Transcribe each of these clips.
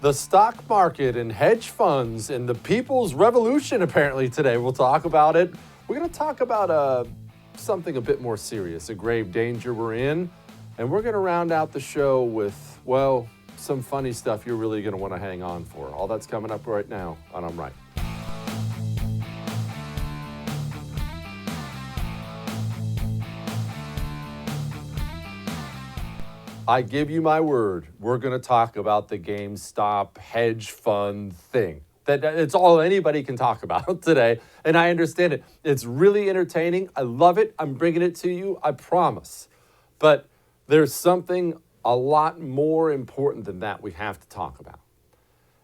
The stock market and hedge funds and the people's revolution apparently today. We'll talk about it. We're going to talk about something a bit more serious, a grave danger we're in. And we're going to round out the show with, well, some funny stuff you're really going to want to hang on for. All that's coming up right now on I'm Right. I give you my word, we're going to talk about the GameStop hedge fund thing. It's all anybody can talk about today, and I understand it. It's really entertaining. I love it. I'm bringing it to you, I promise. But there's something a lot more important than that we have to talk about.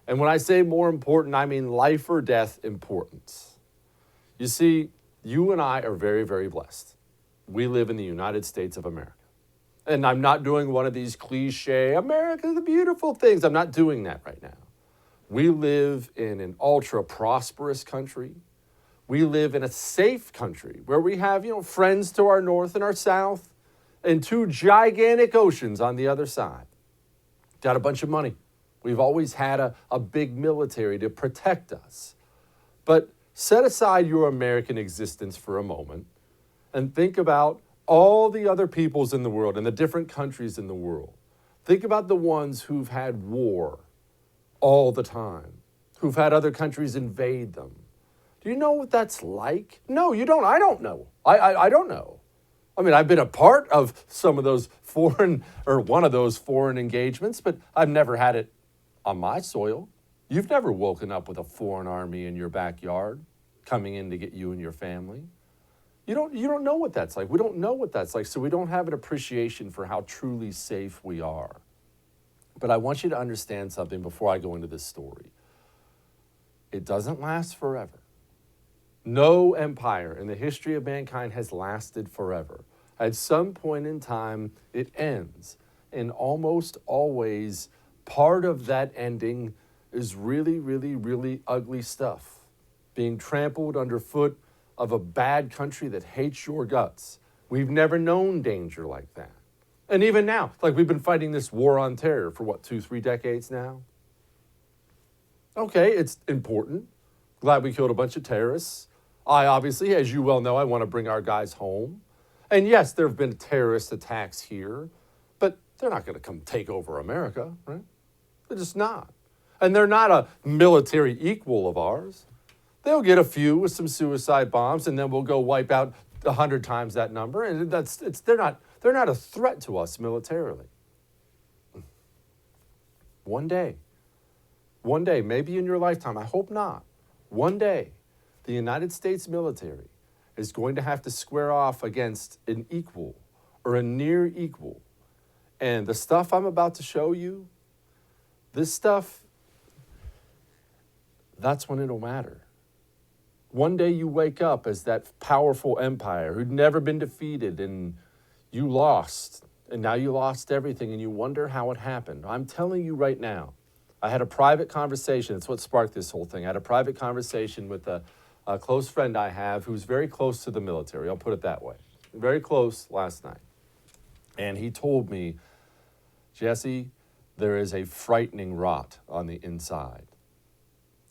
And when I say more important, I mean life or death importance. You see, you and I are very, very blessed. We live in the United States of America. And I'm not doing one of these cliche, America the beautiful things. I'm not doing that right now. We live in an ultra prosperous country. We live in a safe country where we have, friends to our north and our south and two gigantic oceans on the other side. Got a bunch of money. We've always had a big military to protect us. But set aside your American existence for a moment and think about all the other peoples in the world and the different countries in the world. Think about the ones who've had war all the time, who've had other countries invade them. Do you know what that's like? No, you don't. I don't know. I don't know. I mean, I've been a part of some of those foreign, or one of those foreign engagements, but I've never had it on my soil. You've never woken up with a foreign army in your backyard coming in to get you and your family. You don't know what that's like. We don't know what that's like, so we don't have an appreciation for how truly safe we are. But I want you to understand something before I go into this story. It doesn't last forever. No empire in the history of mankind has lasted forever. At some point in time, it ends. And almost always, part of that ending is really, really, really ugly stuff. Being trampled underfoot of a bad country that hates your guts. We've never known danger like that. And even now, like we've been fighting this war on terror for 2-3 decades now? Okay, it's important. Glad we killed a bunch of terrorists. I obviously, as you well know, I want to bring our guys home. And yes, there have been terrorist attacks here, but they're not going to come take over America, right? They're just not. And they're not a military equal of ours. They'll get a few with some suicide bombs, and then we'll go wipe out 100 times that number. And they're not a threat to us militarily. One day, maybe in your lifetime, I hope not. One day, the United States military is going to have to square off against an equal or a near equal. And the stuff I'm about to show you, this stuff, that's when it'll matter. One day you wake up as that powerful empire who'd never been defeated, and you lost, and now you lost everything, and you wonder how it happened. I'm telling you right now, I had a private conversation. It's what sparked this whole thing. I had a private conversation with a close friend I have who's very close to the military. I'll put it that way. Very close last night. And he told me, Jesse, there is a frightening rot on the inside.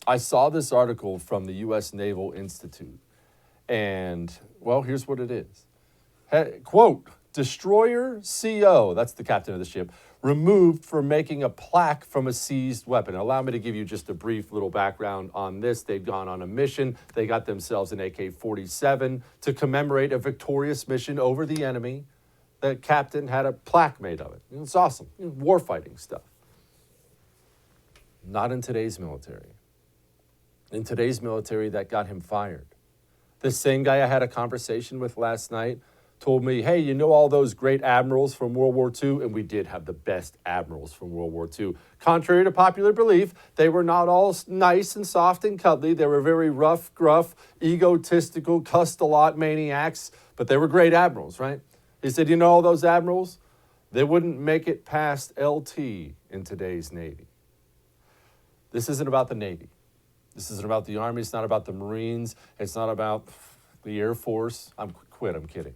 I saw this article from the U.S. Naval Institute, and, well, here's what it is. Quote, destroyer CO, that's the captain of the ship, removed for making a plaque from a seized weapon. Allow me to give you just a brief little background on this. They'd gone on a mission. They got themselves an AK-47 to commemorate a victorious mission over the enemy. The captain had a plaque made of it. It's awesome. Warfighting stuff. Not in today's military. In today's military, that got him fired. This same guy I had a conversation with last night told me, hey, you know all those great admirals from World War II? And we did have the best admirals from World War II. Contrary to popular belief, they were not all nice and soft and cuddly. They were very rough, gruff, egotistical, cussed a lot maniacs, but they were great admirals, right? He said, you know all those admirals? They wouldn't make it past LT in today's Navy. This isn't about the Navy. This isn't about the Army. It's not about the Marines. It's not about the Air Force. I'm kidding.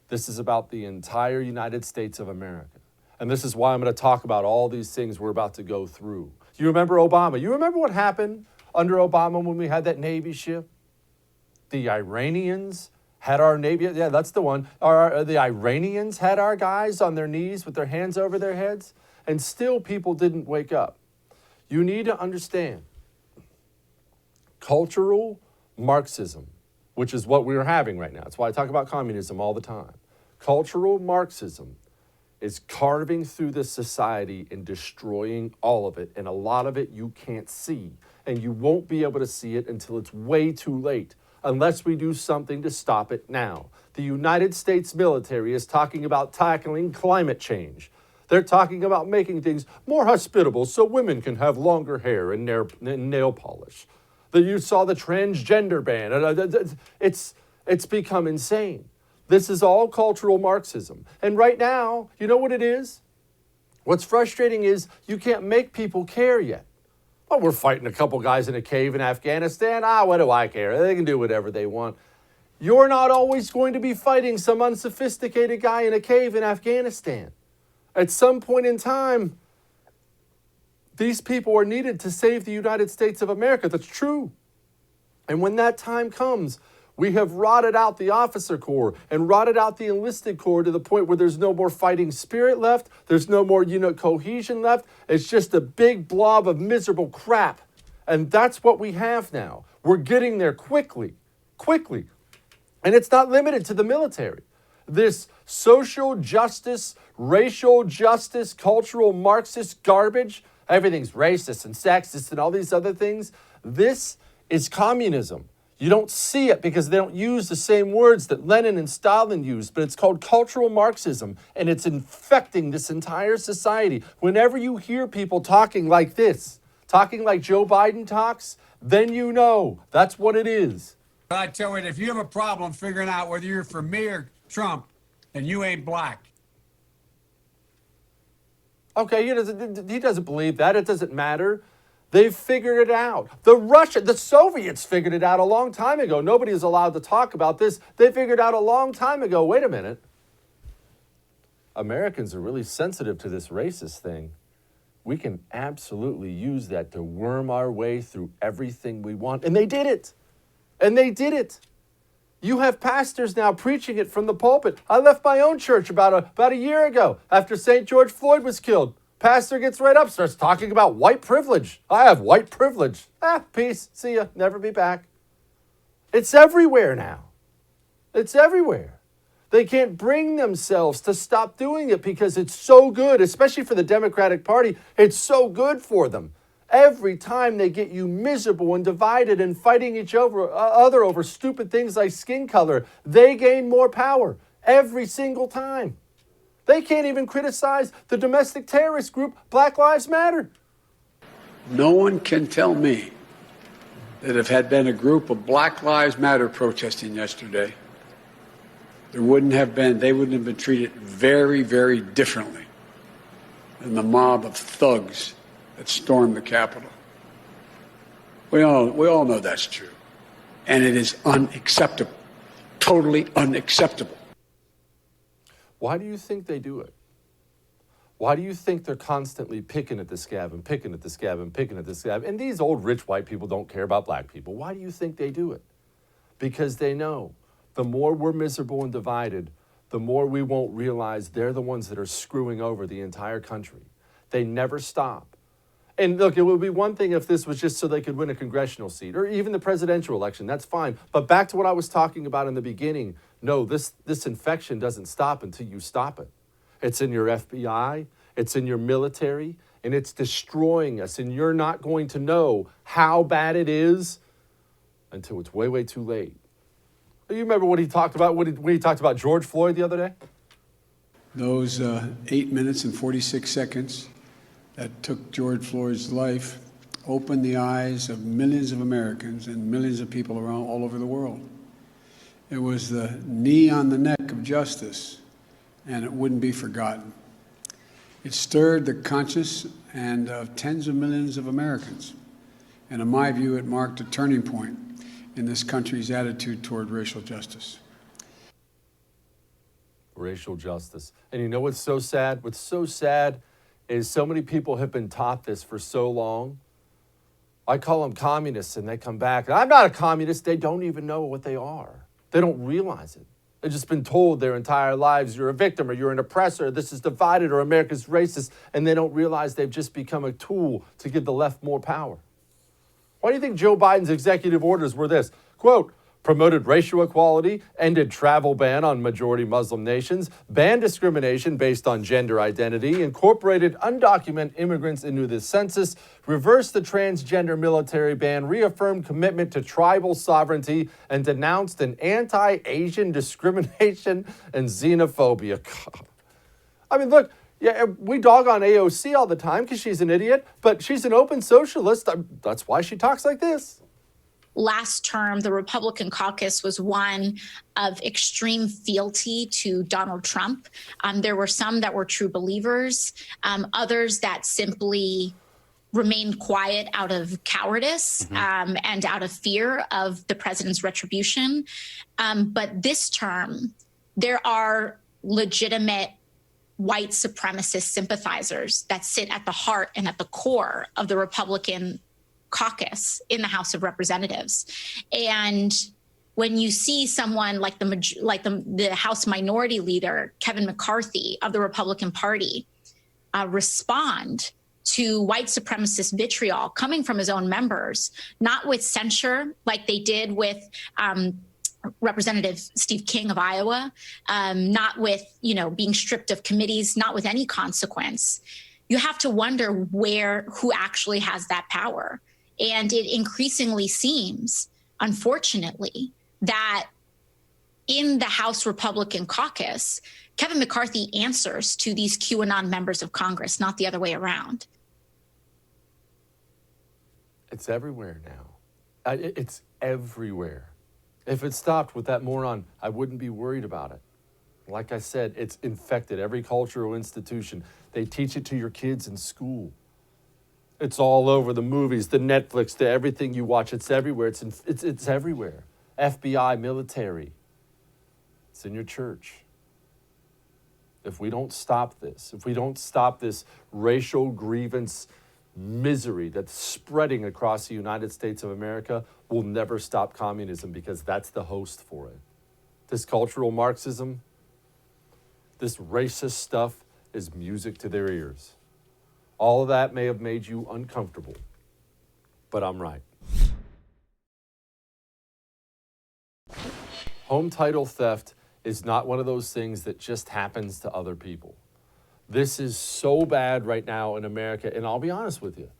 This is about the entire United States of America. And this is why I'm going to talk about all these things we're about to go through. You remember Obama. You remember what happened under Obama when we had that Navy ship? The Iranians had our Navy. Yeah, that's the one. The Iranians had our guys on their knees with their hands over their heads, and still people didn't wake up. You need to understand cultural Marxism, which is what we're having right now. That's why I talk about communism all the time. Cultural Marxism is carving through this society and destroying all of it. And a lot of it you can't see. And you won't be able to see it until it's way too late, unless we do something to stop it now. The United States military is talking about tackling climate change. They're talking about making things more hospitable so women can have longer hair and nail polish. You saw the transgender ban. It's become insane. This is all cultural Marxism. And right now, you know what it is? What's frustrating is you can't make people care yet. Well, we're fighting a couple guys in a cave in Afghanistan. What do I care? They can do whatever they want. You're not always going to be fighting some unsophisticated guy in a cave in Afghanistan. At some point in time, these people are needed to save the United States of America. That's true. And when that time comes, we have rotted out the officer corps and rotted out the enlisted corps to the point where there's no more fighting spirit left. There's no more cohesion left. It's just a big blob of miserable crap. And that's what we have now. We're getting there quickly. And it's not limited to the military. This social justice, racial justice, cultural Marxist garbage, everything's racist and sexist and all these other things. This is communism. You don't see it because they don't use the same words that Lenin and Stalin used, but it's called cultural Marxism, and it's infecting this entire society. Whenever you hear people talking like this, talking like Joe Biden talks, then you know that's what it is. I tell you, if you have a problem figuring out whether you're for me or Trump, then you ain't black. Okay, he doesn't believe that. It doesn't matter. They've figured it out. The Soviets figured it out a long time ago. Nobody is allowed to talk about this. They figured out a long time ago. Wait a minute. Americans are really sensitive to this racist thing. We can absolutely use that to worm our way through everything we want. And they did it. You have pastors now preaching it from the pulpit. I left my own church about a year ago after St. George Floyd was killed. Pastor gets right up, starts talking about white privilege. I have white privilege. Peace. See ya. Never be back. It's everywhere now. It's everywhere. They can't bring themselves to stop doing it because it's so good, especially for the Democratic Party. It's so good for them. Every time they get you miserable and divided and fighting each other over stupid things like skin color, they gain more power every single time. They can't even criticize the domestic terrorist group Black Lives Matter. No one can tell me that if had been a group of Black Lives Matter protesting yesterday, they wouldn't have been treated very, very differently than the mob of thugs that stormed the Capitol. We all know that's true. And it is unacceptable. Totally unacceptable. Why do you think they do it? Why do you think they're constantly picking at the scab and picking at the scab and picking at the scab? And these old rich white people don't care about black people. Why do you think they do it? Because they know the more we're miserable and divided, the more we won't realize they're the ones that are screwing over the entire country. They never stop. And look, it would be one thing if this was just so they could win a congressional seat or even the presidential election. That's fine. But back to what I was talking about in the beginning. No, this infection doesn't stop until you stop it. It's in your FBI, it's in your military, and it's destroying us. And you're not going to know how bad it is until it's way, way too late. You remember what he talked about when he talked about George Floyd the other day? Those 8 minutes and 46 seconds that took George Floyd's life opened the eyes of millions of Americans and millions of people around all over the world. It was the knee on the neck of justice, and it wouldn't be forgotten. It stirred the conscience and of tens of millions of Americans. And in my view, it marked a turning point in this country's attitude toward racial justice. Racial justice. And you know what's so sad? What's so sad is so many people have been taught this for so long. I call them communists and they come back. I'm not a communist. They don't even know what they are. They don't realize it. They've just been told their entire lives, you're a victim or you're an oppressor, this is divided or America's racist, and they don't realize they've just become a tool to give the left more power. Why do you think Joe Biden's executive orders were this? Quote, promoted racial equality, ended travel ban on majority Muslim nations, banned discrimination based on gender identity, incorporated undocumented immigrants into the census, reversed the transgender military ban, reaffirmed commitment to tribal sovereignty, and denounced an anti-Asian discrimination and xenophobia. God. I mean, look, yeah, we dog on AOC all the time because she's an idiot, but she's an open socialist. That's why she talks like this. Last term, the Republican caucus was one of extreme fealty to Donald Trump. There were some that were true believers, others that simply remained quiet out of cowardice and out of fear of the president's retribution. But this term, there are legitimate white supremacist sympathizers that sit at the heart and at the core of the Republican caucus in the House of Representatives. And when you see someone like the House Minority Leader, Kevin McCarthy of the Republican Party, respond to white supremacist vitriol coming from his own members, not with censure like they did with Representative Steve King of Iowa, not with, being stripped of committees, not with any consequence, you have to wonder who actually has that power. And it increasingly seems, unfortunately, that in the House Republican caucus, Kevin McCarthy answers to these QAnon members of Congress, not the other way around. It's everywhere now. It's everywhere. If it stopped with that moron, I wouldn't be worried about it. Like I said, it's infected every cultural institution. They teach it to your kids in school. It's all over the movies, the Netflix, the everything you watch. It's everywhere. It's everywhere. FBI, military. It's in your church. If we don't stop this, if we don't stop this racial grievance misery that's spreading across the United States of America, we'll never stop communism because that's the host for it. This cultural Marxism, this racist stuff is music to their ears. All of that may have made you uncomfortable, but I'm right. Home title theft is not one of those things that just happens to other people. This is so bad right now in America, and I'll be honest with you.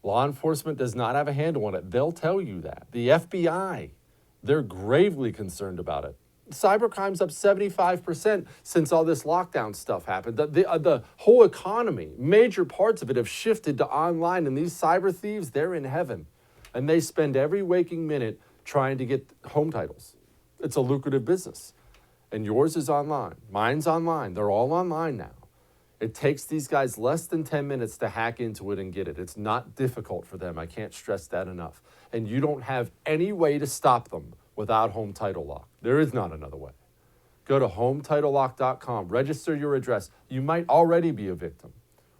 Law enforcement does not have a handle on it. They'll tell you that. The FBI, they're gravely concerned about it. Cybercrime's up 75% since all this lockdown stuff happened. The whole economy, major parts of it have shifted to online, and these cyber thieves, they're in heaven. And they spend every waking minute trying to get home titles. It's a lucrative business. And yours is online. Mine's online. They're all online now. It takes these guys less than 10 minutes to hack into it and get it. It's not difficult for them. I can't stress that enough. And you don't have any way to stop them without Home Title Lock. There is not another way. Go to HomeTitleLock.com, register your address. You might already be a victim.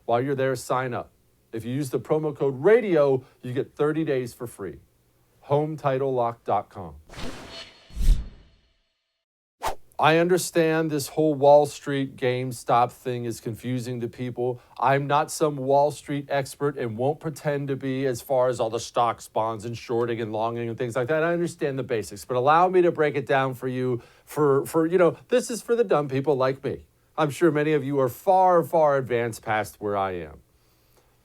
While you're there, sign up. If you use the promo code RADIO, you get 30 days for free. HomeTitleLock.com. I understand this whole Wall Street GameStop thing is confusing to people. I'm not some Wall Street expert and won't pretend to be as far as all the stocks, bonds, and shorting and longing and things like that. I understand the basics, but allow me to break it down for you this is for the dumb people like me. I'm sure many of you are far, far advanced past where I am.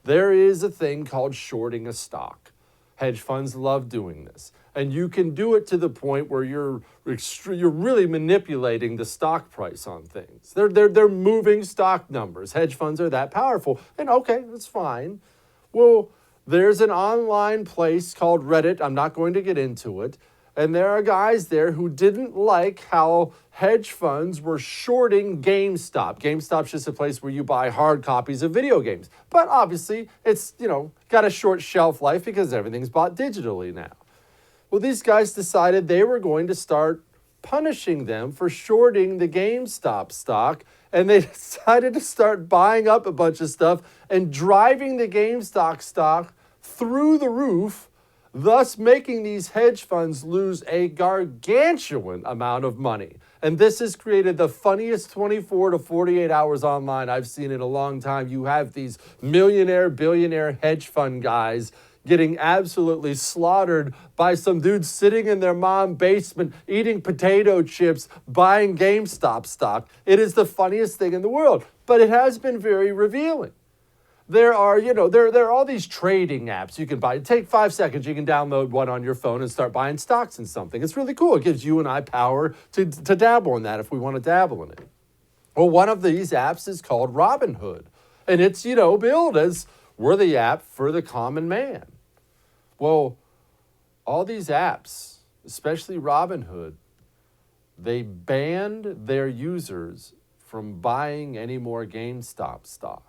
There is a thing called shorting a stock. Hedge funds love doing this. And you can do it to the point where you're really manipulating the stock price on things. They're moving stock numbers. Hedge funds are that powerful. And okay, that's fine. Well, there's an online place called Reddit. I'm not going to get into it. And there are guys there who didn't like how hedge funds were shorting GameStop. GameStop's just a place where you buy hard copies of video games. But obviously, it's, got a short shelf life because everything's bought digitally now. Well, these guys decided they were going to start punishing them for shorting the GameStop stock and they decided to start buying up a bunch of stuff and driving the GameStop stock through the roof, thus making these hedge funds lose a gargantuan amount of money. And this has created the funniest 24 to 48 hours online I've seen in a long time. You have these millionaire, billionaire hedge fund guys getting absolutely slaughtered by some dudes sitting in their mom basement, eating potato chips, buying GameStop stock. It is the funniest thing in the world, but it has been very revealing. There are, there are all these trading apps you can buy. Take 5 seconds, you can download one on your phone and start buying stocks in something. It's really cool. It gives you and I power to dabble in that if we want to dabble in it. Well, one of these apps is called Robinhood. And it's, billed as we're the app for the common man. Well, all these apps, especially Robinhood, they banned their users from buying any more GameStop stock.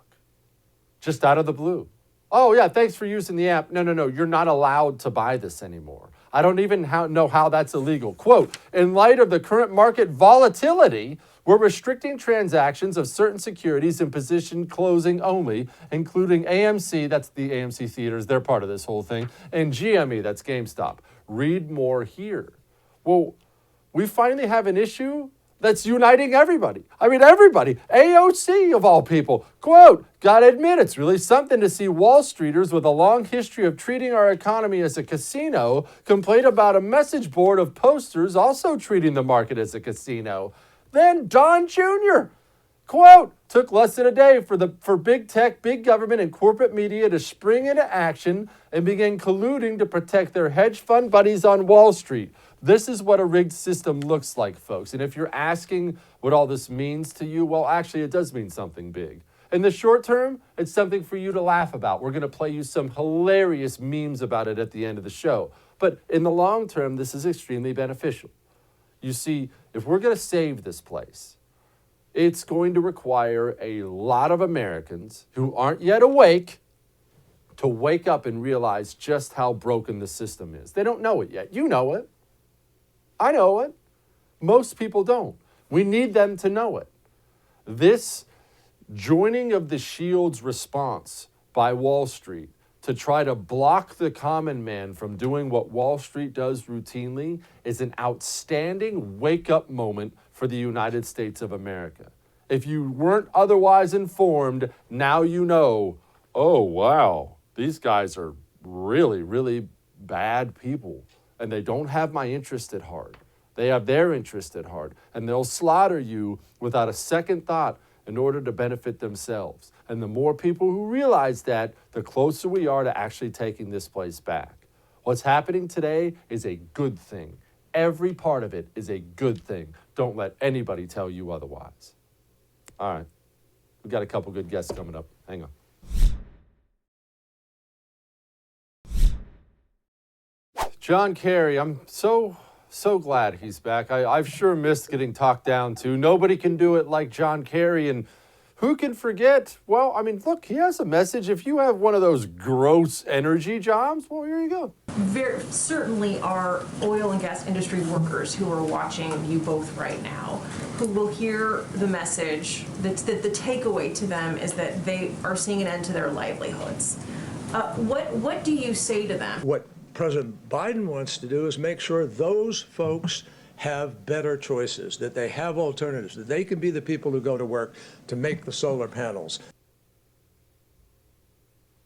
Just out of the blue. Oh, yeah, thanks for using the app. No, you're not allowed to buy this anymore. I don't even know how that's illegal. Quote, in light of the current market volatility, we're restricting transactions of certain securities in position closing only, including AMC, that's the AMC theaters, they're part of this whole thing, and GME, that's GameStop. Read more here. Well, we finally have an issue that's uniting everybody. I mean, everybody. AOC, of all people. Quote, gotta admit, it's really something to see Wall Streeters with a long history of treating our economy as a casino complain about a message board of posters also treating the market as a casino. Then Don Jr., quote, took less than a day for big tech, big government, and corporate media to spring into action and begin colluding to protect their hedge fund buddies on Wall Street. This is what a rigged system looks like, folks. And if you're asking what all this means to you, well, actually, it does mean something big. In the short term, it's something for you to laugh about. We're going to play you some hilarious memes about it at the end of the show. But in the long term, this is extremely beneficial. You see, if we're going to save this place, it's going to require a lot of Americans who aren't yet awake to wake up and realize just how broken the system is. They don't know it yet. You know it. I know it. Most people don't. We need them to know it. This joining of the shield's response by Wall Street to try to block the common man from doing what Wall Street does routinely is an outstanding wake-up moment for the United States of America. If you weren't otherwise informed, now you know, oh, wow, these guys are really, really bad people. And they don't have my interest at heart. They have their interest at heart. And they'll slaughter you without a second thought in order to benefit themselves. And the more people who realize that, the closer we are to actually taking this place back. What's happening today is a good thing. Every part of it is a good thing. Don't let anybody tell you otherwise. All right. We've got a couple good guests coming up. Hang on. John Kerry, I'm so glad he's back. I've sure missed getting talked down to. Nobody can do it like John Kerry, and who can forget? Well, I mean, look, he has a message. If you have one of those gross energy jobs, well, here you go. There certainly are oil and gas industry workers who are watching you both right now, who will hear the message that the takeaway to them is that they are seeing an end to their livelihoods. What do you say to them? What President Biden wants to do is make sure those folks have better choices, that they have alternatives, that they can be the people who go to work to make the solar panels.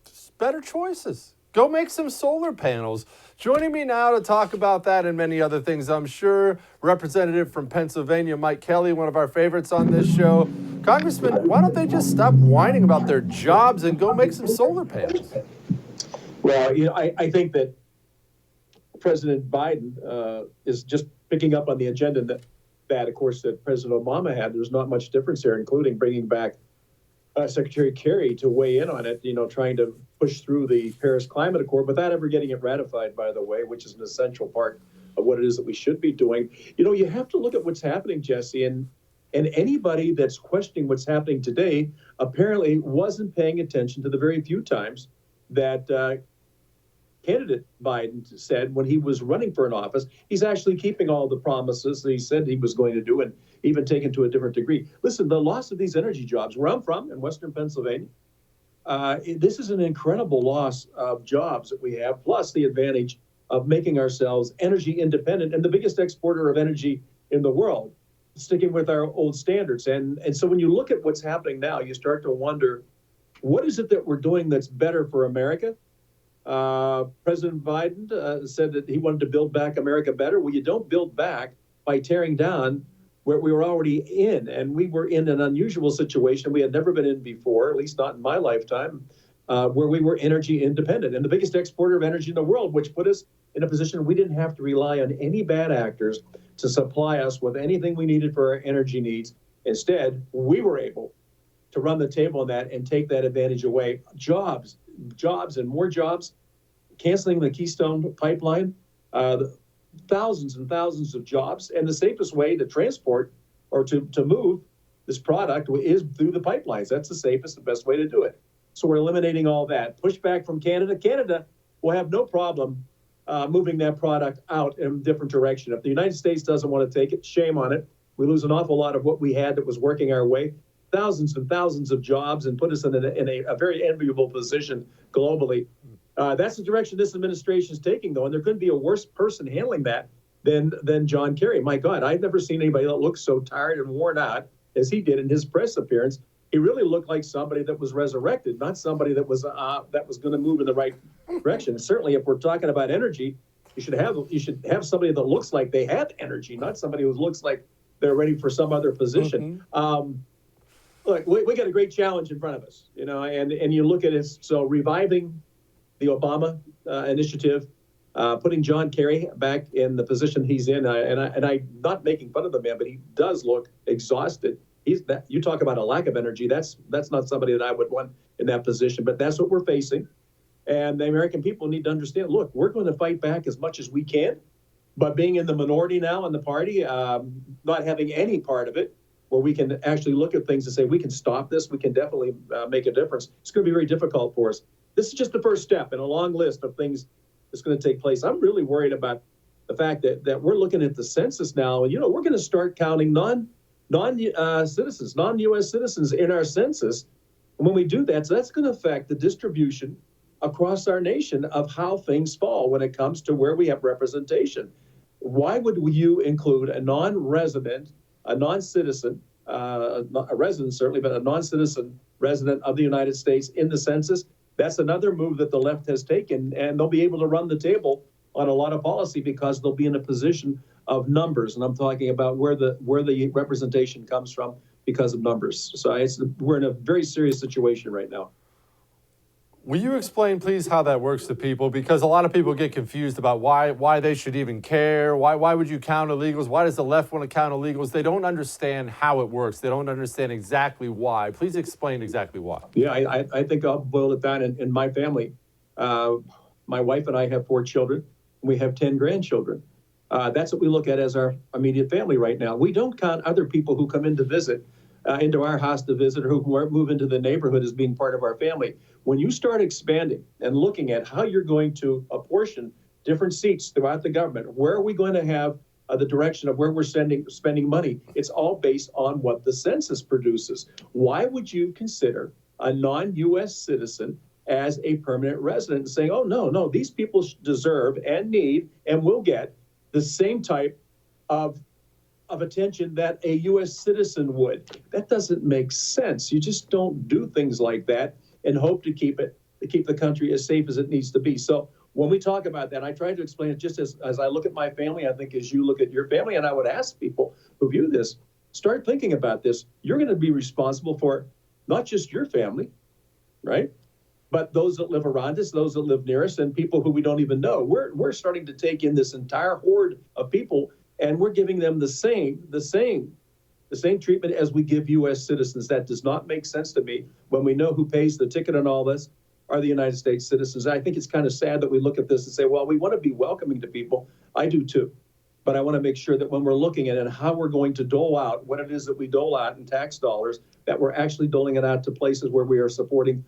Just better choices. Go make some solar panels. Joining me now to talk about that and many other things, I'm sure, Representative from Pennsylvania, Mike Kelly, one of our favorites on this show. Congressman, why don't they just stop whining about their jobs and go make some solar panels? Well, I think that President Biden is just picking up on the agenda that, of course, that President Obama had. There's not much difference there, including bringing back Secretary Kerry to weigh in on it, trying to push through the Paris Climate Accord without ever getting it ratified, by the way, which is an essential part of what it is that we should be doing. You have to look at what's happening, Jesse, and anybody that's questioning what's happening today apparently wasn't paying attention to the very few times that candidate Biden said when he was running for an office, he's actually keeping all the promises that he said he was going to do. And even taken to a different degree. Listen, the loss of these energy jobs, where I'm from in Western Pennsylvania, this is an incredible loss of jobs that we have, plus the advantage of making ourselves energy independent and the biggest exporter of energy in the world, sticking with our old standards. And so when you look at what's happening now, you start to wonder, what is it that we're doing that's better for America? President Biden said that he wanted to build back America better. Well, you don't build back by tearing down where we were already in. And we were in an unusual situation we had never been in before, at least not in my lifetime, where we were energy independent and the biggest exporter of energy in the world, which put us in a position we didn't have to rely on any bad actors to supply us with anything we needed for our energy needs. Instead, we were able to run the table on that and take that advantage away. Jobs and more jobs, canceling the Keystone pipeline, thousands and thousands of jobs. And the safest way to transport or to move this product is through the pipelines. That's the safest and best way to do it. So we're eliminating all that. Pushback from Canada. Canada will have no problem moving that product out in a different direction. If the United States doesn't want to take it, shame on it. We lose an awful lot of what we had that was working our way. Thousands and thousands of jobs and put us in a very enviable position globally. That's the direction this administration is taking, though, and there couldn't be a worse person handling that than John Kerry. My God, I've never seen anybody that looks so tired and worn out as he did in his press appearance. He really looked like somebody that was resurrected, not somebody that was going to move in the right direction. And certainly, if we're talking about energy, you should have somebody that looks like they have energy, not somebody who looks like they're ready for some other position. Look, we got a great challenge in front of us, and you look at it. So reviving the Obama initiative, putting John Kerry back in the position he's in, and I'm not making fun of the man, but he does look exhausted. You talk about a lack of energy. That's not somebody that I would want in that position, but that's what we're facing. And the American people need to understand, look, we're going to fight back as much as we can, but being in the minority now in the party, not having any part of it, where we can actually look at things and say, we can stop this, we can definitely make a difference. It's going to be very difficult for us. This is just the first step in a long list of things that's going to take place. I'm really worried about the fact that we're looking at the census now, and we're going to start counting non-U.S. citizens in our census. And when we do that, so that's going to affect the distribution across our nation of how things fall when it comes to where we have representation. Why would you include a non-resident, a non-citizen, a resident certainly, but a non-citizen resident of the United States in the census? That's another move that the left has taken, and they'll be able to run the table on a lot of policy because they'll be in a position of numbers. And I'm talking about where the representation comes from because of numbers. So we're in a very serious situation right now. Will you explain, please, how that works to people? Because a lot of people get confused about why they should even care. Why would you count illegals? Why does the left want to count illegals? They don't understand how it works. They don't understand exactly why. Please explain exactly why. Yeah, I think I'll boil it down in my family. My wife and I have 4 children. And we have 10 grandchildren. That's what we look at as our immediate family right now. We don't count other people who come in to visit, into our house to visit, or who move into the neighborhood as being part of our family. When you start expanding and looking at how you're going to apportion different seats throughout the government, where are we going to have the direction of where we're spending money? It's all based on what the census produces. Why would you consider a non-U.S. citizen as a permanent resident and saying, oh, no, these people deserve and need and will get the same type of attention that a U.S. citizen would? That doesn't make sense. You just don't do things like that and hope to keep the country as safe as it needs to be. So when we talk about that, I try to explain it just as I look at my family, I think as you look at your family, and I would ask people who view this, start thinking about this. You're going to be responsible for not just your family, right? But those that live around us, those that live near us, and people who we don't even know. We're starting to take in this entire horde of people, and we're giving them the same treatment as we give U.S. citizens. That does not make sense to me when we know who pays the ticket on all this are the United States citizens. I think it's kind of sad that we look at this and say, well, we want to be welcoming to people. I do too. But I want to make sure that when we're looking at it and how we're going to dole out what it is that we dole out in tax dollars, that we're actually doling it out to places where we are supporting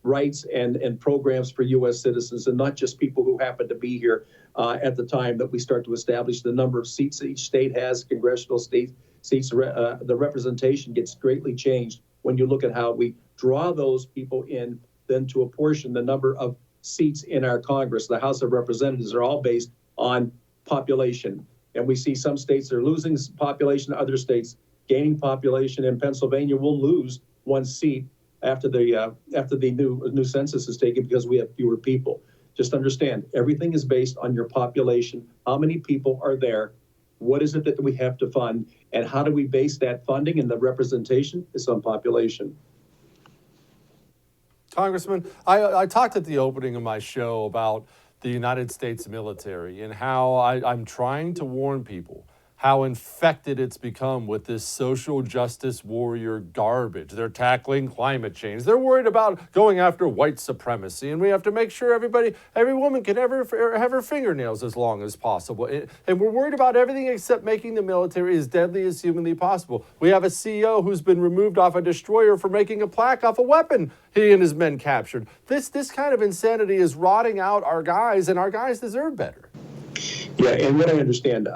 rights and programs for U.S. citizens, and not just people who happen to be here at the time that we start to establish the number of seats that each state has, congressional seats seats, the representation gets greatly changed when you look at how we draw those people in, then to apportion the number of seats in our Congress. The House of Representatives are all based on population. And we see some states are losing population, other states gaining population. In Pennsylvania, we'll lose 1 seat after the new census is taken because we have fewer people. Just understand, everything is based on your population. How many people are there? What is it that we have to fund? And how do we base that funding and the representation? It's on population. Congressman, I talked at the opening of my show about the United States military and how I'm trying to warn people how infected it's become with this social justice warrior garbage. They're tackling climate change. They're worried about going after white supremacy, and we have to make sure every woman can have her fingernails as long as possible. And we're worried about everything except making the military as deadly as humanly possible. We have a CEO who's been removed off a destroyer for making a plaque off a weapon he and his men captured. This kind of insanity is rotting out our guys, and our guys deserve better. Yeah, and what I understand,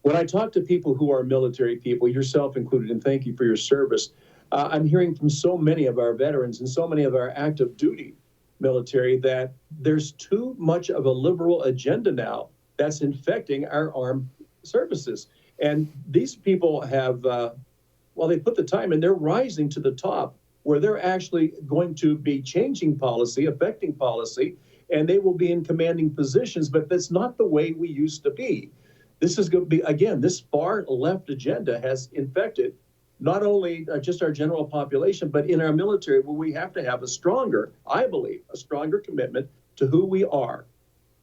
when I talk to people who are military people, yourself included, and thank you for your service, I'm hearing from so many of our veterans and so many of our active duty military that there's too much of a liberal agenda now that's infecting our armed services. And these people have, they put the time in, they're rising to the top where they're actually going to be changing policy, affecting policy, and they will be in commanding positions, but that's not the way we used to be. This is going to be, again, this far left agenda has infected not only just our general population, but in our military, where we have to have a stronger, I believe, a stronger commitment to who we are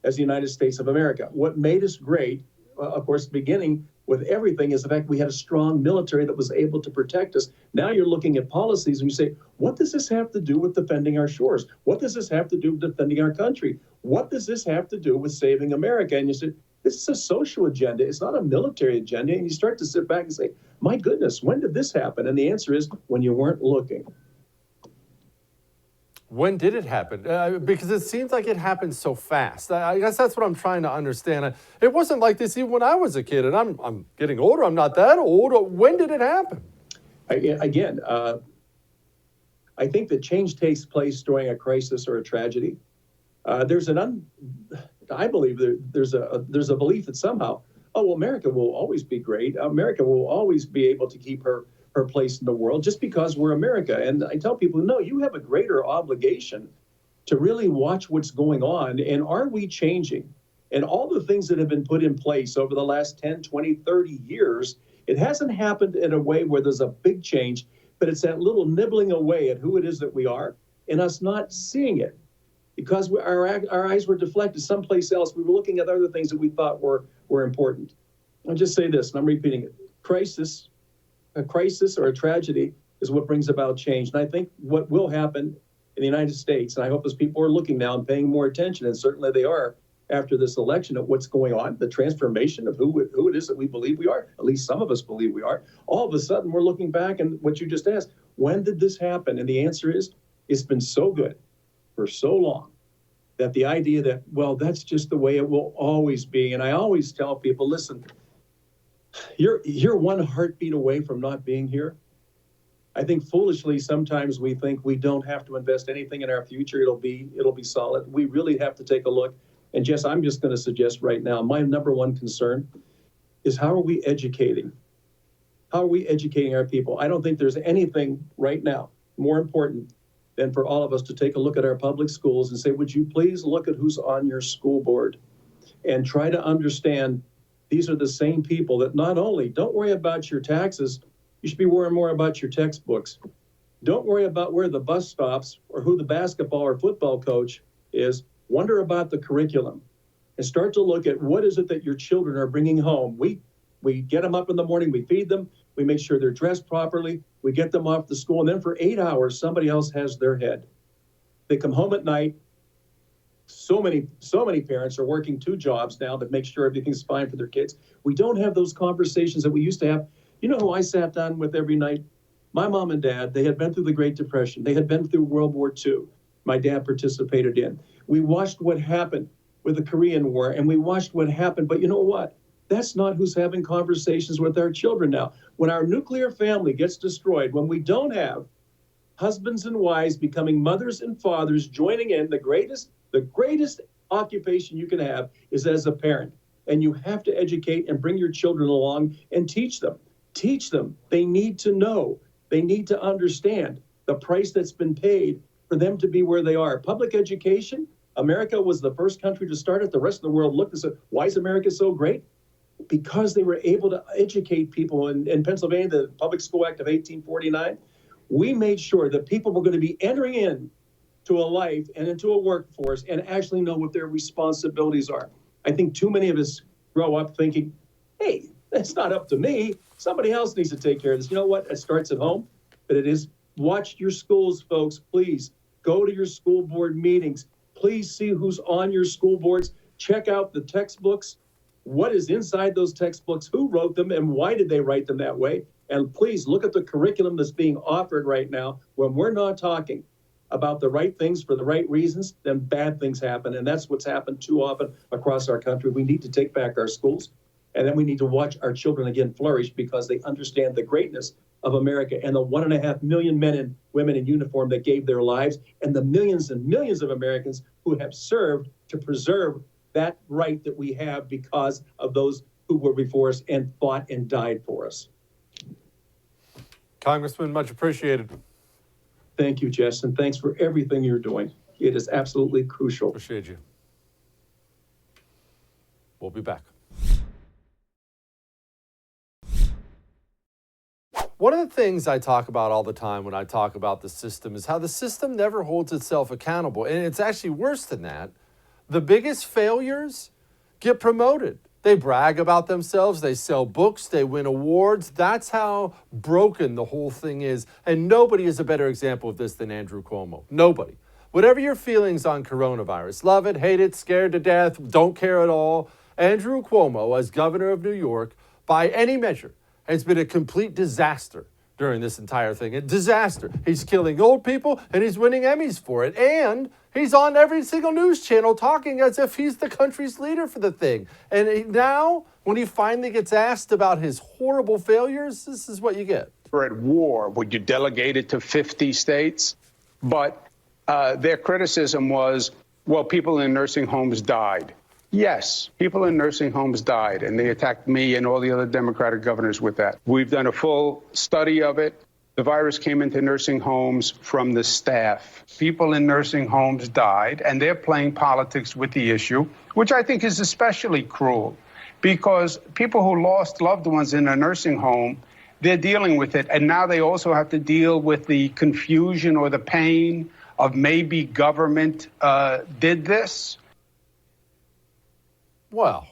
as the United States of America. What made us great, of course, beginning with everything, is the fact we had a strong military that was able to protect us. Now you're looking at policies and you say, what does this have to do with defending our shores? What does this have to do with defending our country? What does this have to do with saving America? And you say, this is a social agenda. It's not a military agenda. And you start to sit back and say, my goodness, when did this happen? And the answer is when you weren't looking. When did it happen? Because it seems like it happened so fast. I guess that's what I'm trying to understand. It wasn't like this even when I was a kid, and I'm getting older. I'm not that old. When did it happen? Again, I think that change takes place during a crisis or a tragedy. I believe there's a belief that somehow, America will always be great. America will always be able to keep her place in the world just because we're America. And I tell people, no, you have a greater obligation to really watch what's going on. And are we changing? And all the things that have been put in place over the last 10, 20, 30 years, it hasn't happened in a way where there's a big change, but it's that little nibbling away at who it is that we are and us not seeing it. Because our eyes were deflected someplace else. We were looking at other things that we thought were important. I'll just say this, and I'm repeating it. A crisis or a tragedy is what brings about change. And I think what will happen in the United States, and I hope as people are looking now and paying more attention, and certainly they are after this election, of what's going on, the transformation of who it is that we believe we are, at least some of us believe we are. All of a sudden, we're looking back and what you just asked, when did this happen? And the answer is, it's been so good for so long that the idea that, well, that's just the way it will always be. And I always tell people, listen, you're one heartbeat away from not being here. I think foolishly, sometimes we think we don't have to invest anything in our future. It'll be solid. We really have to take a look. And Jess, I'm just going to suggest right now, my number one concern is how are we educating? How are we educating our people? I don't think there's anything right now more important than for all of us to take a look at our public schools and say, would you please look at who's on your school board and try to understand these are the same people that not only don't worry about your taxes, you should be worrying more about your textbooks. Don't worry about where the bus stops or who the basketball or football coach is. Wonder about the curriculum and start to look at what is it that your children are bringing home. We get them up in the morning, we feed them, we make sure they're dressed properly, we get them off to school, and then for 8 hours, somebody else has their head. They come home at night. So many parents are working 2 jobs now to make sure everything's fine for their kids. We don't have those conversations that we used to have. You know who I sat down with every night? My mom and dad. They had been through the Great Depression. They had been through World War II. My dad participated in. We watched what happened with the Korean War, and we watched what happened. But you know what? That's not who's having conversations with our children now. When our nuclear family gets destroyed, when we don't have husbands and wives becoming mothers and fathers, joining in, the greatest occupation you can have is as a parent. And you have to educate and bring your children along and teach them. Teach them. They need to know. They need to understand the price that's been paid for them to be where they are. Public education, America was the first country to start it. The rest of the world looked and said, why is America so great? Because they were able to educate people. In Pennsylvania, the Public School Act of 1849, we made sure that people were going to be entering in to a life and into a workforce and actually know what their responsibilities are. I think too many of us grow up thinking, hey, that's not up to me. Somebody else needs to take care of this. You know what? It starts at home, but it is. Watch your schools, folks, please. Go to your school board meetings. Please see who's on your school boards. Check out the textbooks. What is inside those textbooks? Who wrote them and why did they write them that way? And please look at the curriculum that's being offered right now. When we're not talking about the right things for the right reasons, then bad things happen. And that's what's happened too often across our country. We need to take back our schools. And then we need to watch our children again flourish because they understand the greatness of America and the 1.5 million men and women in uniform that gave their lives and the millions and millions of Americans who have served to preserve that right that we have because of those who were before us and fought and died for us. Congressman, much appreciated. Thank you, Jess, and thanks for everything you're doing. It is absolutely crucial. Appreciate you. We'll be back. One of the things I talk about all the time when I talk about the system is how the system never holds itself accountable. And it's actually worse than that. The biggest failures get promoted. They brag about themselves. They sell books. They win awards. That's how broken the whole thing is. And nobody is a better example of this than Andrew Cuomo. Nobody. Whatever your feelings on coronavirus, love it, hate it, scared to death, don't care at all, Andrew Cuomo, as governor of New York, by any measure, has been a complete disaster during this entire thing. A disaster. He's killing old people and he's winning Emmys for it. And he's on every single news channel talking as if he's the country's leader for the thing. And now, when he finally gets asked about his horrible failures, this is what you get. We're at war. Would you delegate it to 50 states? But their criticism was, well, people in nursing homes died. Yes, people in nursing homes died, and they attacked me and all the other Democratic governors with that. We've done a full study of it. The virus came into nursing homes from the staff. People in nursing homes died, and they're playing politics with the issue, which I think is especially cruel, because people who lost loved ones in a nursing home, they're dealing with it, and now they also have to deal with the confusion or the pain of maybe government did this. Well,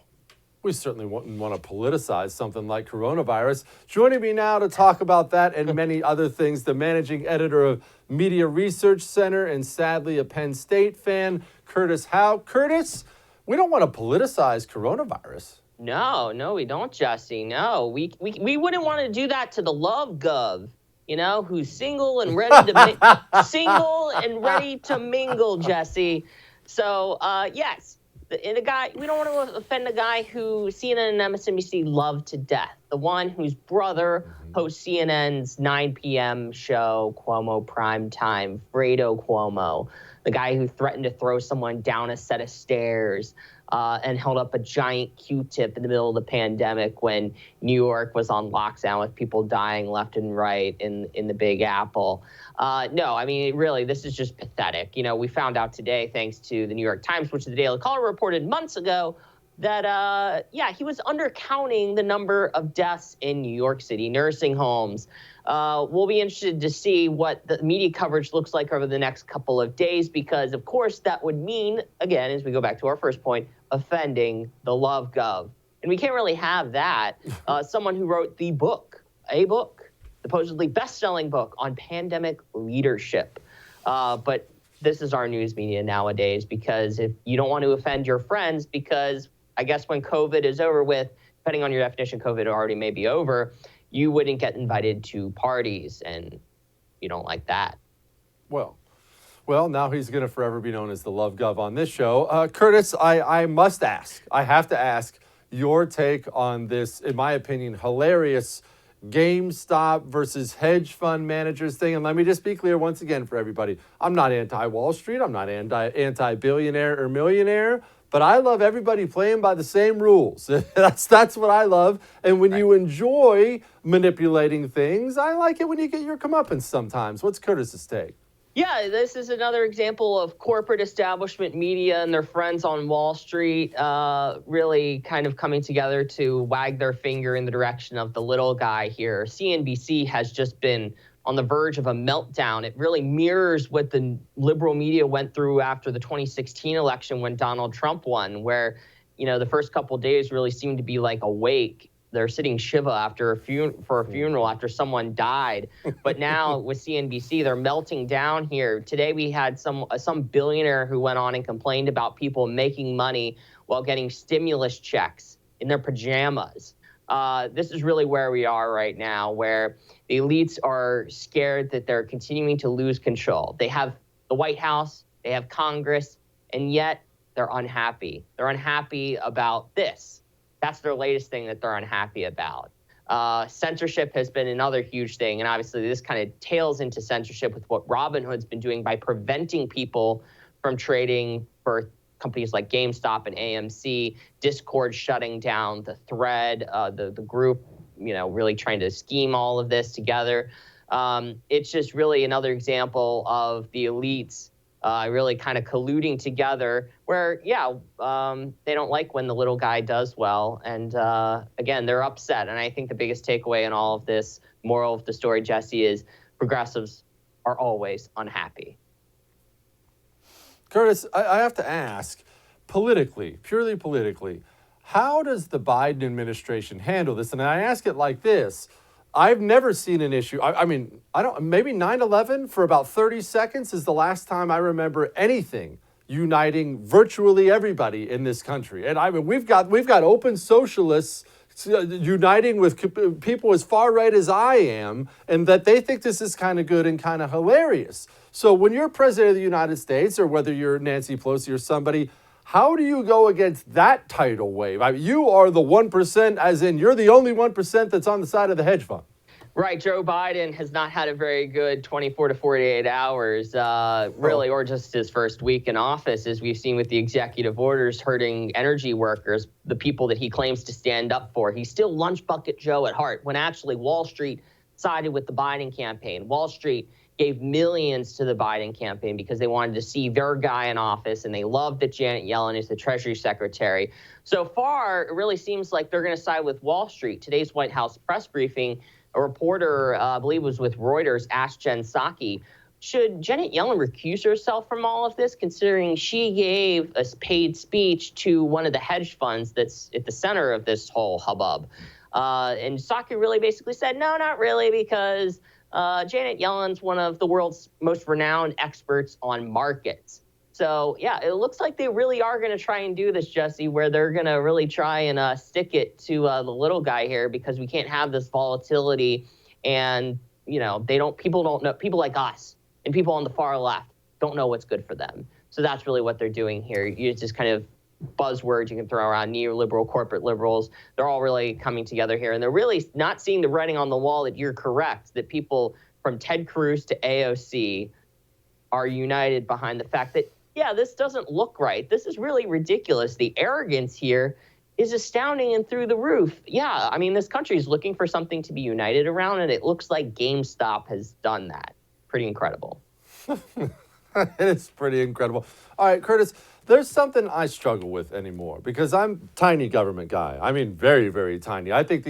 we certainly wouldn't want to politicize something like coronavirus. Joining me now to talk about that and many other things, the managing editor of Media Research Center and sadly a Penn State fan, Curtis Howe. Curtis, we don't want to politicize coronavirus. No, we don't, Jesse. No, we wouldn't want to do that to the love gov, you know, who's single and ready to single and ready to mingle, Jesse. So, yes. The guy, we don't want to offend the guy who CNN and MSNBC love to death. The one whose brother hosts CNN's 9 p.m. show, Cuomo Prime Time, Fredo Cuomo. The guy who threatened to throw someone down a set of stairs and held up a giant Q-tip in the middle of the pandemic when New York was on lockdown with people dying left and right in the Big Apple. No, I mean, really, this is just pathetic. You know, we found out today, thanks to the New York Times, which the Daily Caller reported months ago, that, he was undercounting the number of deaths in New York City nursing homes. We'll be interested to see what the media coverage looks like over the next couple of days, because, of course, that would mean, again, as we go back to our first point, offending the love gov. And we can't really have that. Someone who wrote the book, supposedly best-selling book on pandemic leadership. But this is our news media nowadays, because if you don't want to offend your friends, because I guess when COVID is over with, depending on your definition, COVID already may be over, you wouldn't get invited to parties, and you don't like that. Well, now he's going to forever be known as the love gov on this show. Curtis, I must ask, I have to ask, your take on this, in my opinion, hilarious GameStop versus hedge fund managers thing. And let me just be clear once again for everybody. I'm not anti-Wall Street. I'm not anti-billionaire or millionaire. But I love everybody playing by the same rules. That's what I love. And when you enjoy manipulating things, I like it when you get your comeuppance sometimes. What's Curtis's take? Yeah, this is another example of corporate establishment media and their friends on Wall Street really kind of coming together to wag their finger in the direction of the little guy here. CNBC has just been on the verge of a meltdown. It really mirrors what the liberal media went through after the 2016 election when Donald Trump won, where, you know, the first couple of days really seemed to be like a wake. They're sitting Shiva after for a funeral after someone died. But now with CNBC, they're melting down here. Today we had some billionaire who went on and complained about people making money while getting stimulus checks in their pajamas. This is really where we are right now, where the elites are scared that they're continuing to lose control. They have the White House, they have Congress, and yet they're unhappy. They're unhappy about this. That's their latest thing that they're unhappy about. Censorship has been another huge thing, and obviously this kind of tails into censorship with what Robinhood's been doing by preventing people from trading for companies like GameStop and AMC, Discord shutting down the thread, the group, you know, really trying to scheme all of this together. It's just really another example of the elites really kind of colluding together where, they don't like when the little guy does well. And again, they're upset. And I think the biggest takeaway in all of this, moral of the story, Jesse, is progressives are always unhappy. Curtis, I have to ask, politically, purely politically, how does the Biden administration handle this? And I ask it like this. I've never seen an issue. Maybe 9/11 for about 30 seconds is the last time I remember anything uniting virtually everybody in this country. And I mean, we've got open socialists uniting with people as far right as I am, and that they think this is kind of good and kind of hilarious. So when you're president of the United States, or whether you're Nancy Pelosi or somebody, how do you go against that tidal wave? I mean, you are the 1%, as in you're the only 1% that's on the side of the hedge fund. Right. Joe Biden has not had a very good 24 to 48 hours, or just his first week in office, as we've seen with the executive orders hurting energy workers, the people that he claims to stand up for. He's still lunch bucket Joe at heart, when actually Wall Street sided with the Biden campaign. Wall Street gave millions to the Biden campaign because they wanted to see their guy in office, and they loved that Janet Yellen is the Treasury Secretary. So far, it really seems like they're going to side with Wall Street. Today's White House press briefing, a reporter, I believe it was with Reuters, asked Jen Psaki, should Janet Yellen recuse herself from all of this, considering she gave a paid speech to one of the hedge funds that's at the center of this whole hubbub? And Psaki really basically said, no, not really, because Janet Yellen's one of the world's most renowned experts on markets. So, yeah, it looks like they really are going to try and do this, Jesse, where they're going to really try and stick it to the little guy here, because we can't have this volatility. And, you know, people don't know, people like us and people on the far left don't know what's good for them. So that's really what they're doing here. You just kind of buzzwords you can throw around, neoliberal, corporate liberals. They're all really coming together here. And they're really not seeing the writing on the wall that you're correct, that people from Ted Cruz to AOC are united behind the fact that, yeah, this doesn't look right. This is really ridiculous. The arrogance here is astounding and through the roof. Yeah, I mean, this country is looking for something to be united around, and it looks like GameStop has done that. Pretty incredible. It is pretty incredible. All right, Curtis, there's something I struggle with anymore, because I'm a tiny government guy. I mean, very, very tiny. I think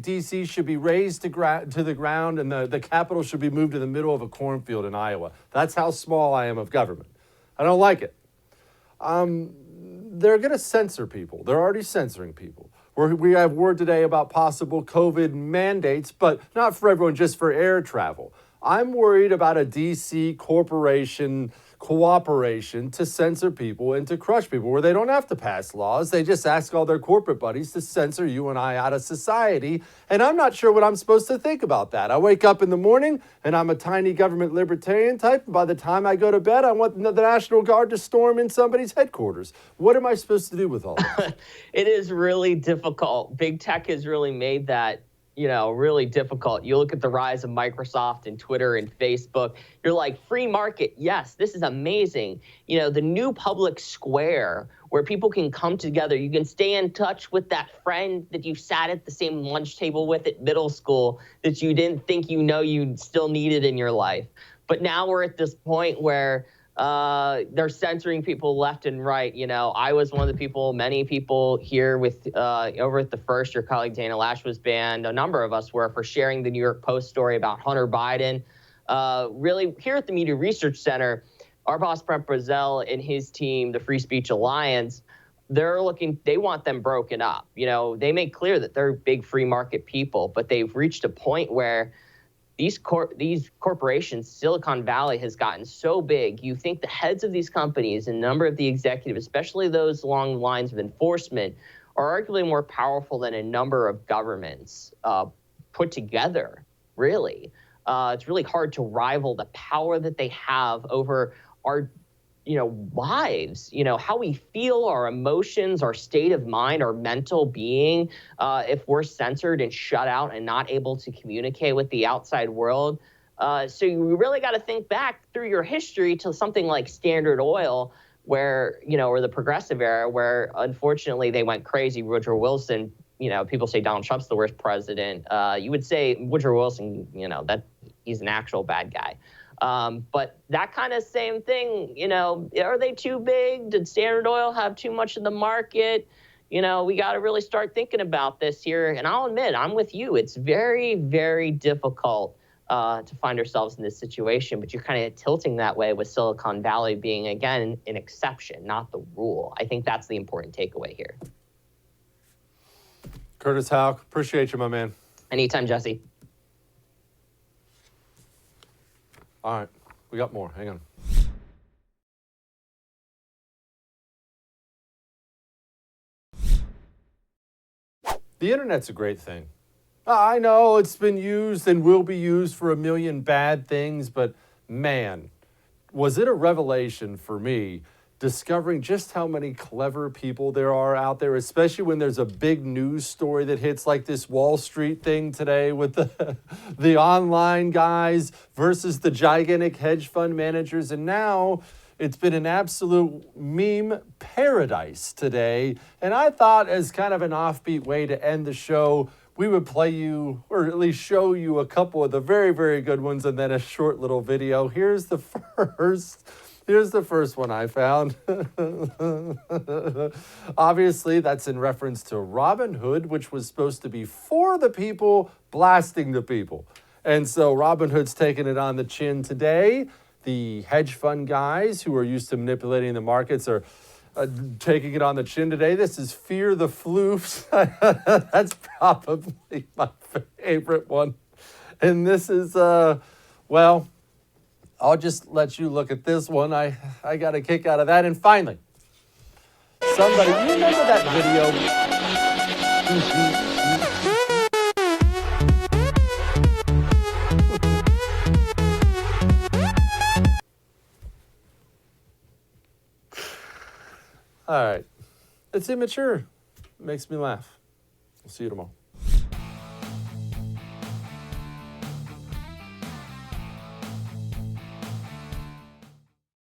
D.C. should be razed to the ground, and the Capitol should be moved to the middle of a cornfield in Iowa. That's how small I am of government. I don't like it. They're going to censor people. They're already censoring people. We have word today about possible COVID mandates, but not for everyone, just for air travel. I'm worried about a D.C. corporation cooperation to censor people and to crush people, where they don't have to pass laws. They just ask all their corporate buddies to censor you and I out of society. And I'm not sure what I'm supposed to think about that. I wake up in the morning and I'm a tiny government libertarian type. And by the time I go to bed, I want the National Guard to storm in somebody's headquarters. What am I supposed to do with all this? It is really difficult. Big tech has really made that, really difficult. You look at the rise of Microsoft and Twitter and Facebook, you're like, free market, yes, this is amazing. The new public square where people can come together. You can stay in touch with that friend that you sat at the same lunch table with at middle school that you didn't think you still needed in your life. But now we're at this point where they're censoring people left and right. I was one of the people, many people here with over at the First, your colleague Dana Lash was banned. A number of us were for sharing the New York Post story about Hunter Biden. Really, here at the Media Research Center, our boss Brent Brazel and his team, the Free Speech Alliance, they want them broken up. They make clear that they're big free market people, but they've reached a point where these corporations, Silicon Valley has gotten so big. You think the heads of these companies and a number of the executives, especially those along the lines of enforcement, are arguably more powerful than a number of governments put together, really. It's really hard to rival the power that they have over our lives, how we feel, our emotions, our state of mind, our mental being, if we're censored and shut out and not able to communicate with the outside world. So you really got to think back through your history to something like Standard Oil, where, or the progressive era, where unfortunately they went crazy. Woodrow Wilson, people say Donald Trump's the worst president. You would say Woodrow Wilson, that he's an actual bad guy. But that kind of same thing, are they too big? Did Standard Oil have too much of the market? We got to really start thinking about this here. And I'll admit, I'm with you. It's very, very difficult to find ourselves in this situation, but you're kind of tilting that way with Silicon Valley being, again, an exception, not the rule. I think that's the important takeaway here. Curtis Houck, appreciate you, my man. Anytime, Jesse. All right, we got more. Hang on. The internet's a great thing. I know it's been used and will be used for a million bad things, but man, was it a revelation for me discovering just how many clever people there are out there, especially when there's a big news story that hits, like this Wall Street thing today with the online guys versus the gigantic hedge fund managers. And now it's been an absolute meme paradise today. And I thought, as kind of an offbeat way to end the show, we would play you, or at least show you, a couple of the very, very good ones and then a short little video. Here's the first one I found. Obviously, that's in reference to Robin Hood, which was supposed to be for the people, blasting the people. And so Robin Hood's taking it on the chin today. The hedge fund guys who are used to manipulating the markets are taking it on the chin today. This is Fear the Floofs. That's probably my favorite one. And this is, well, I'll just let you look at this one. I got a kick out of that. And finally, somebody, you remember that video? All right. It's immature. It makes me laugh. We'll see you tomorrow.